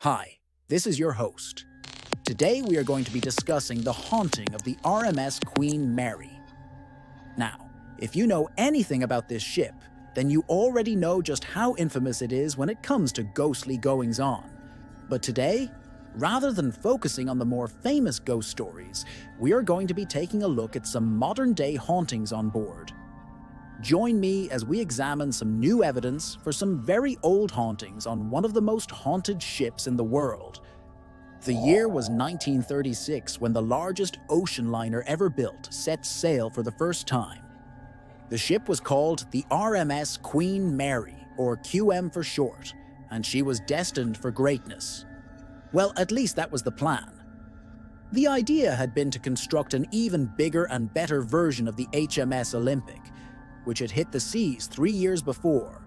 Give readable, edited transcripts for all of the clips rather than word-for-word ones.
Hi, this is your host. Today we are going to be discussing the haunting of the RMS Queen Mary. Now, if you know anything about this ship, then you already know just how infamous it is when it comes to ghostly goings-on. But today, rather than focusing on the more famous ghost stories, we are going to be taking a look at some modern-day hauntings on board. Join me as we examine some new evidence for some very old hauntings on one of the most haunted ships in the world. The year was 1936 when the largest ocean liner ever built set sail for the first time. The ship was called the RMS Queen Mary, or QM for short, and she was destined for greatness. Well, at least that was the plan. The idea had been to construct an even bigger and better version of the HMS Olympic, which had hit the seas 3 years before.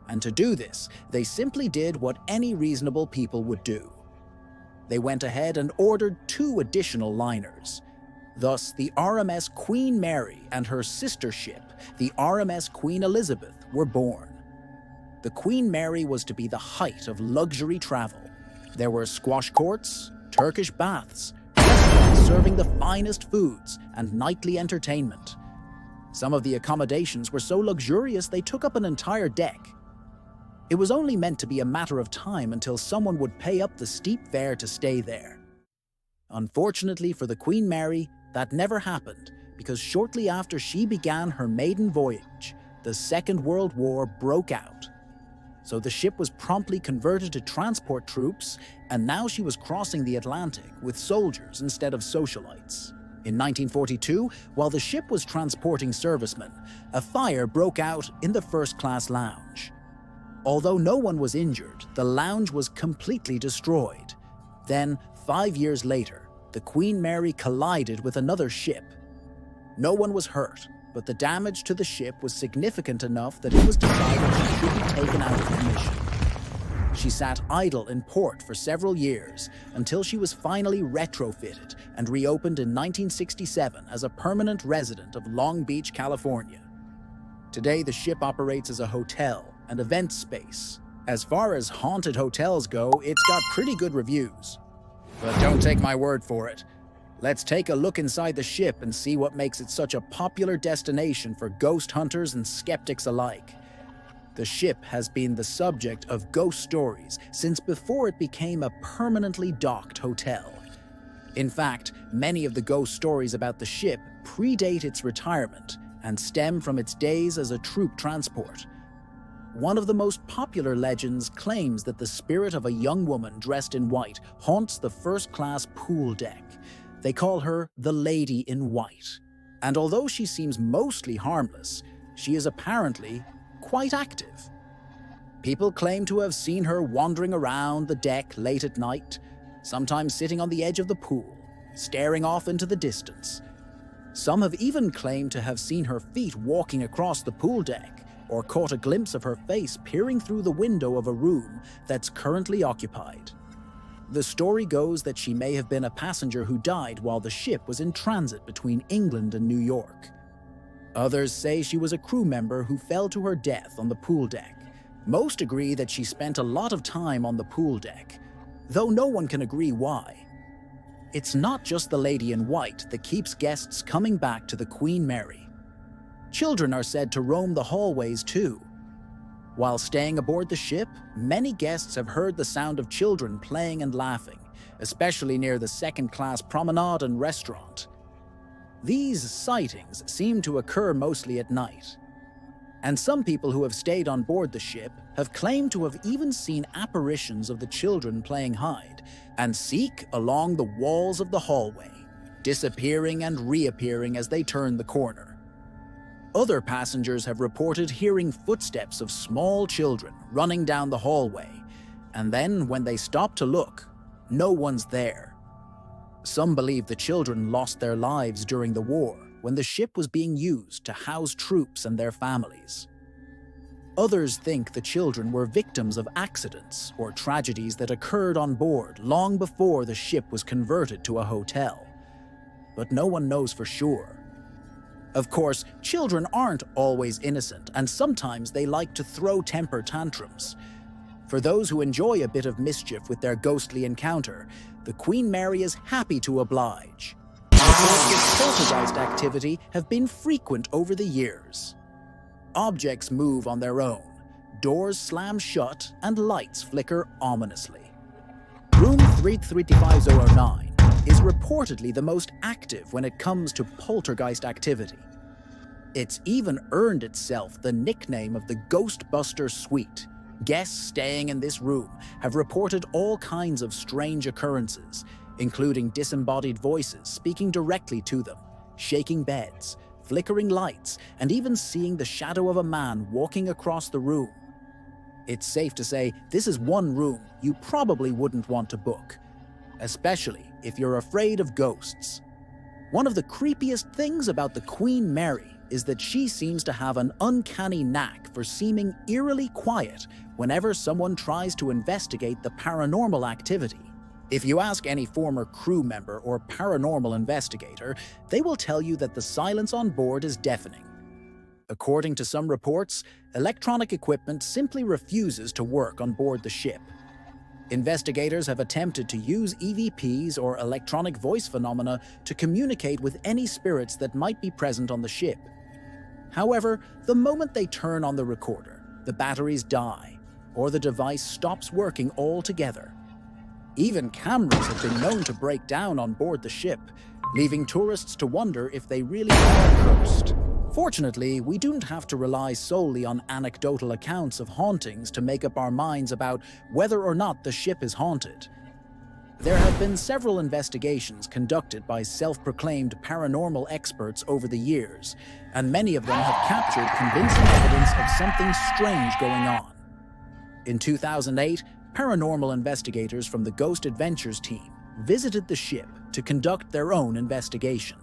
And to do this, they simply did what any reasonable people would do. They went ahead and ordered 2 additional liners. Thus, the RMS Queen Mary and her sister ship, the RMS Queen Elizabeth, were born. The Queen Mary was to be the height of luxury travel. There were squash courts, Turkish baths, restaurants serving the finest foods, and nightly entertainment. Some of the accommodations were so luxurious they took up an entire deck. It was only meant to be a matter of time until someone would pay up the steep fare to stay there. Unfortunately for the Queen Mary, that never happened, because shortly after she began her maiden voyage, the Second World War broke out. So the ship was promptly converted to transport troops, and now she was crossing the Atlantic with soldiers instead of socialites. In 1942, while the ship was transporting servicemen, a fire broke out in the first-class lounge. Although no one was injured, the lounge was completely destroyed. Then, 5 years later, the Queen Mary collided with another ship. No one was hurt, but the damage to the ship was significant enough that it was decided she should be taken out of commission. She sat idle in port for several years until she was finally retrofitted and reopened in 1967 as a permanent resident of Long Beach, California. Today, the ship operates as a hotel and event space. As far as haunted hotels go, it's got pretty good reviews. But don't take my word for it. Let's take a look inside the ship and see what makes it such a popular destination for ghost hunters and skeptics alike. The ship has been the subject of ghost stories since before it became a permanently docked hotel. In fact, many of the ghost stories about the ship predate its retirement and stem from its days as a troop transport. One of the most popular legends claims that the spirit of a young woman dressed in white haunts the first-class pool deck. They call her the Lady in White. And although she seems mostly harmless, she is apparently quite active. People claim to have seen her wandering around the deck late at night, sometimes sitting on the edge of the pool, staring off into the distance. Some have even claimed to have seen her feet walking across the pool deck, or caught a glimpse of her face peering through the window of a room that's currently occupied. The story goes that she may have been a passenger who died while the ship was in transit between England and New York. Others say she was a crew member who fell to her death on the pool deck. Most agree that she spent a lot of time on the pool deck, though no one can agree why. It's not just the Lady in White that keeps guests coming back to the Queen Mary. Children are said to roam the hallways too. While staying aboard the ship, many guests have heard the sound of children playing and laughing, especially near the second-class promenade and restaurant. These sightings seem to occur mostly at night. And some people who have stayed on board the ship have claimed to have even seen apparitions of the children playing hide and seek along the walls of the hallway, disappearing and reappearing as they turn the corner. Other passengers have reported hearing footsteps of small children running down the hallway, and then when they stop to look, no one's there. Some believe the children lost their lives during the war when the ship was being used to house troops and their families. Others think the children were victims of accidents or tragedies that occurred on board long before the ship was converted to a hotel. But no one knows for sure. Of course, children aren't always innocent, and sometimes they like to throw temper tantrums. For those who enjoy a bit of mischief with their ghostly encounter, the Queen Mary is happy to oblige. Reports of poltergeist activity have been frequent over the years. Objects move on their own, doors slam shut, and lights flicker ominously. Room 33509 is reportedly the most active when it comes to poltergeist activity. It's even earned itself the nickname of the Ghostbuster Suite. Guests staying in this room have reported all kinds of strange occurrences, including disembodied voices speaking directly to them, shaking beds, flickering lights, and even seeing the shadow of a man walking across the room. It's safe to say this is one room you probably wouldn't want to book, especially if you're afraid of ghosts. One of the creepiest things about the Queen Mary is that she seems to have an uncanny knack for seeming eerily quiet whenever someone tries to investigate the paranormal activity. If you ask any former crew member or paranormal investigator, they will tell you that the silence on board is deafening. According to some reports, electronic equipment simply refuses to work on board the ship. Investigators have attempted to use EVPs or electronic voice phenomena to communicate with any spirits that might be present on the ship. However, the moment they turn on the recorder, the batteries die, or the device stops working altogether. Even cameras have been known to break down on board the ship, leaving tourists to wonder if they really are cursed. Fortunately, we don't have to rely solely on anecdotal accounts of hauntings to make up our minds about whether or not the ship is haunted. There have been several investigations conducted by self-proclaimed paranormal experts over the years, and many of them have captured convincing evidence of something strange going on. In 2008, paranormal investigators from the Ghost Adventures team visited the ship to conduct their own investigation.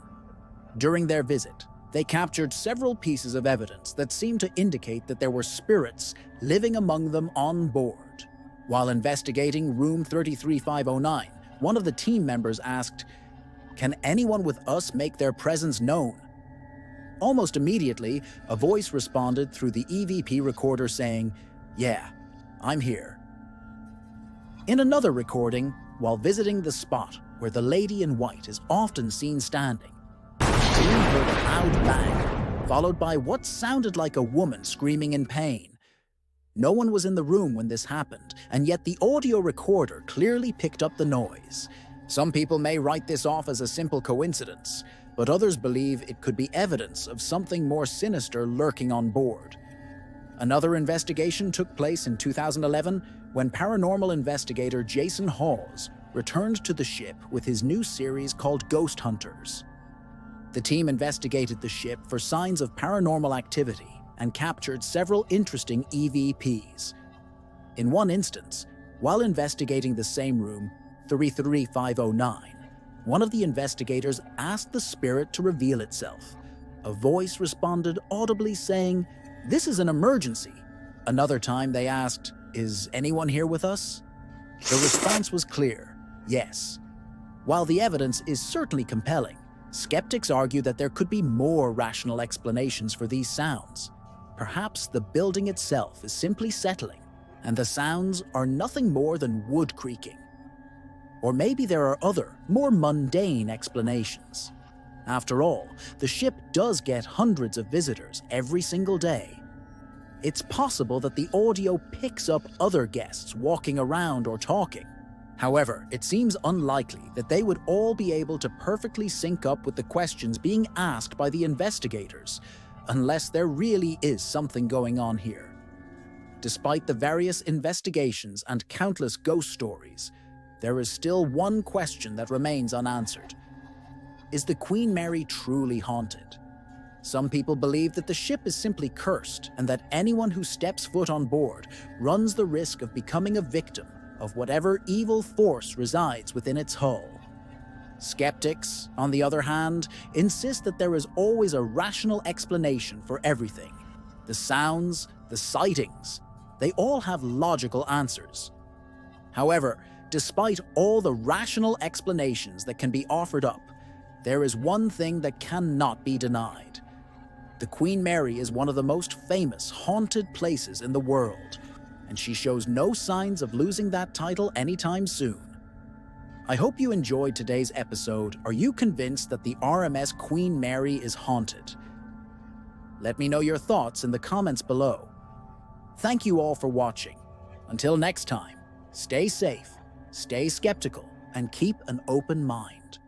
During their visit, they captured several pieces of evidence that seemed to indicate that there were spirits living among them on board. While investigating room 33509, one of the team members asked, "Can anyone with us make their presence known?" Almost immediately, a voice responded through the EVP recorder saying, "Yeah, I'm here." In another recording, while visiting the spot where the lady in white is often seen standing, the team heard a loud bang, followed by what sounded like a woman screaming in pain. No one was in the room when this happened, and yet the audio recorder clearly picked up the noise. Some people may write this off as a simple coincidence, but others believe it could be evidence of something more sinister lurking on board. Another investigation took place in 2011 when paranormal investigator Jason Hawes returned to the ship with his new series called Ghost Hunters. The team investigated the ship for signs of paranormal activity and captured several interesting EVPs. In one instance, while investigating the same room, 33509, one of the investigators asked the spirit to reveal itself. A voice responded audibly saying, "This is an emergency." Another time they asked, "Is anyone here with us?" The response was clear, yes. While the evidence is certainly compelling, skeptics argue that there could be more rational explanations for these sounds. Perhaps the building itself is simply settling, and the sounds are nothing more than wood creaking. Or maybe there are other, more mundane explanations. After all, the ship does get hundreds of visitors every single day. It's possible that the audio picks up other guests walking around or talking. However, it seems unlikely that they would all be able to perfectly sync up with the questions being asked by the investigators, unless there really is something going on here. Despite the various investigations and countless ghost stories, there is still one question that remains unanswered. Is the Queen Mary truly haunted? Some people believe that the ship is simply cursed and that anyone who steps foot on board runs the risk of becoming a victim of whatever evil force resides within its hull. Skeptics, on the other hand, insist that there is always a rational explanation for everything. The sounds, the sightings, they all have logical answers. However, despite all the rational explanations that can be offered up, there is one thing that cannot be denied. The Queen Mary is one of the most famous haunted places in the world. and she shows no signs of losing that title anytime soon. I hope you enjoyed today's episode. Are you convinced that the RMS Queen Mary is haunted? Let me know your thoughts in the comments below. Thank you all for watching. Until next time, stay safe, stay skeptical, and keep an open mind.